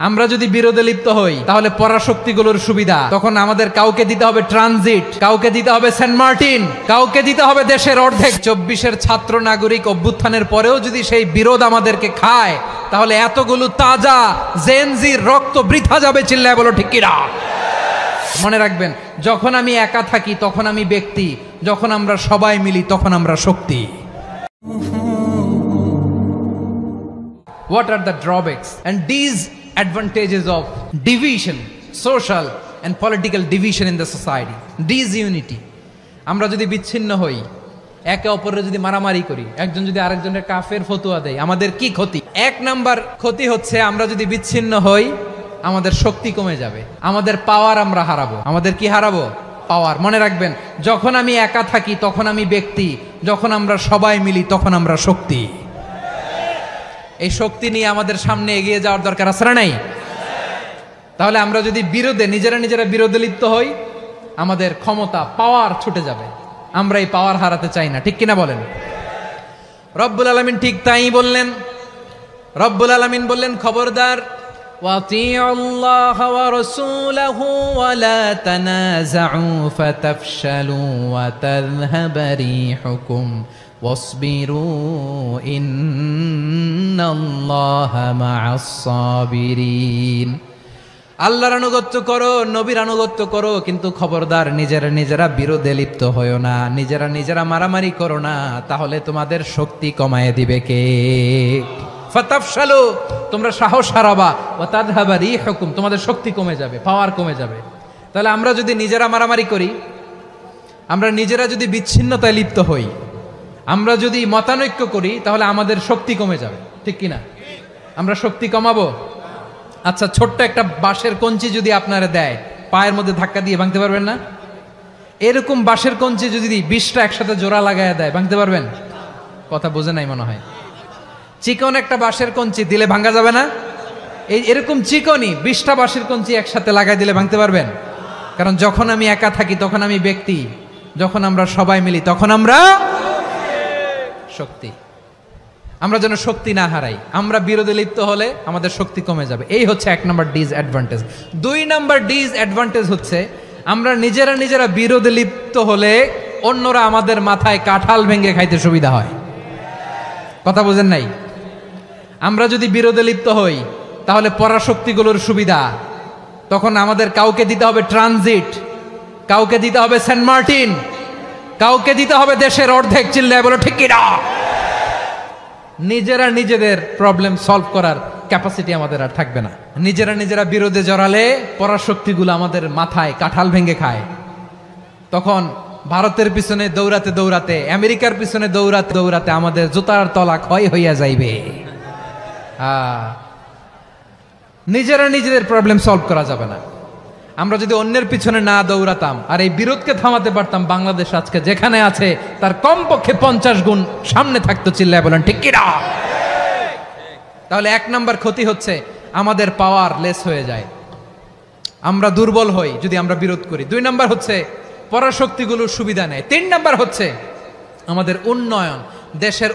আমরা যদি বিরোধে লিপ্ত হই তাহলে পরাশক্তিগুলোর সুবিধা তখন আমাদের কাউকে দিতে হবে ট্রানজিট, কাউকে দিতে হবে সেন্ট মার্টিন, কাউকে দিতে হবে দেশের অর্ধেক। 24-এর ছাত্র নাগরিক অভ্যুত্থানের পরেও যদি সেই বিরোধ আমাদেরকে খায় তাহলে এতগুলো তাজা জেনজির রক্ত বৃথা যাবে। চিল্লায় বলো ঠিক কিনা? মনে রাখবেন, যখন আমি একা থাকি তখন আমি ব্যক্তি, যখন আমরা সবাই মিলি তখন আমরা শক্তি। What are the drawbacks and disadvantages of division, social and political division in the society? Disunity. আমরা যদি বিচ্ছিন্ন হই, একে অপরের যদি মারামারি করি, একজন যদি আরেকজনের কাফের ফতোয়া দেয়, আমাদের কি ক্ষতি? এক নাম্বার ক্ষতি হচ্ছে আমরা যদি বিচ্ছিন্ন হই আমাদের শক্তি কমে যাবে, আমাদের পাওয়ার আমরা হারাবো। আমাদের কি হারাবো? পাওয়ার। মনে রাখবেন, যখন আমি একা থাকি তখন আমি ব্যক্তি, যখন আমরা সবাই মিলি তখন আমরা শক্তি। এই শক্তি নিয়ে আমাদের সামনে এগিয়ে যাওয়ার দরকার আছে না নাই? তাহলে আমরা যদি নিজেরা বিরোধে লিপ্ত হই আমাদের ক্ষমতা, পাওয়ার ছুটে যাবে। আমরা এই পাওয়ার হারাতে চাই না, ঠিক কিনা বলেন? রব্বুল আলামিন ঠিক তাই বললেন। রব্বুল আলামিন বললেন, খবরদার, ওয়াতিউল্লাহ ওয়া রাসূলাহু ওয়া লা তানাযাউ ফাতাফশালু ওয়া তাযহাবা রিহুকুম ওয়াসবিরু ইন্নাল্লাহা মা'আস সাবিরিন। আল্লাহর আনুগত্য করো, নবীর আনুগত্য করো, কিন্তু খবরদার নিজেরা বিরোধে লিপ্ত হয়ো না, নিজেরা মারামারি করো না, তাহলে তোমাদের শক্তি কমায় দিবে কে? ফাতাফশালু, তোমরা সাহস হারাবা, ওয়া তাযহাবা রিহুকুম, তোমাদের শক্তি কমে যাবে, পাওয়ার কমে যাবে। তাহলে আমরা যদি নিজেরা মারামারি করি, আমরা নিজেরা যদি বিচ্ছিন্নতায় লিপ্ত হই, আমরা যদি মতানৈক্য করি, তাহলে আমাদের শক্তি কমে যাবে, ঠিক কিনা? আমরা শক্তি কমাবো। আচ্ছা, ছোট্ট একটা বাঁশের কঞ্চি যদি আপনারা দেয়, পায়ের মধ্যে ধাক্কা দিয়ে ভাঙতে পারবেন না? এরকম বাঁশের কঞ্চি যদি 20টা একসাথে জোড়া লাগায় দেয়, ভাঙতে পারবেন? কথা বোঝে নাই মনে হয়। চিকন একটা বাঁশের কঞ্চি দিলে ভাঙা যাবে না? এরকম চিকনই 20টা বাঁশের কঞ্চি একসাথে লাগাই দিলে ভাঙতে পারবেন? কারণ যখন আমি একা থাকি তখন আমি ব্যক্তি, যখন আমরা সবাই মিলি তখন আমরা শক্তি। আমরা যেন শক্তি না হারাই। আমরা বিরোধে লিপ্ত হলে আমাদের শক্তি কমে যাবে। এই হচ্ছে 1 নম্বর ডিসঅ্যাডভান্টেজ। 2 নম্বর ডিসঅ্যাডভান্টেজ হচ্ছে আমরা নিজেরা বিরোধে লিপ্ত হলে অন্যরা আমাদের মাথায় কাঁঠাল ভেঙে খাইতে সুবিধা হয়। কথা বোঝেন নাই? আমরা যদি বিরোধে লিপ্ত হই তাহলে পরাশক্তিগুলোর সুবিধা তখন আমাদের কাউকে দিতে হবে ট্রানজিট, কাউকে দিতে হবে সেন্ট মার্টিন, কাউকে দিতে হবে দেশের অর্ধেক। চিল্লায় বলো ঠিক কিনা? নিজেদের প্রবলেম সলভ করার ক্যাপাসিটি আমাদের আর থাকবে না। নিজেরা বিরোধে জড়ালে পরাশক্তিগুলো আমাদের মাথায় কাঁঠাল ভেঙে খায়। তখন ভারতের পিছনে দৌড়াতে, আমেরিকার পিছনে দৌড়াতে আমাদের জুতার তলা ক্ষয় হইয়া যাইবে। নিজেদের প্রবলেম সলভ করা যাবে না। আমরা যদি অন্যের পিছনে না দৌড়াতাম আর এই বিরোধকে থামাতে পারতাম, বাংলাদেশ আজকে যেখানে আছে তার কমপক্ষে 50 গুণ সামনে থাকতো। চিল্লায় বলেন ঠিক কিনা? তাহলে 1 নম্বর ক্ষতি হচ্ছে আমাদের পাওয়ার লেস হয়ে যায়, আমরা দুর্বল হই যদি আমরা বিরোধ করি। 2 নম্বর হচ্ছে পরাশক্তিগুলোর সুবিধা নেয়। 3 নম্বর হচ্ছে আমাদের উন্নয়ন, দেশের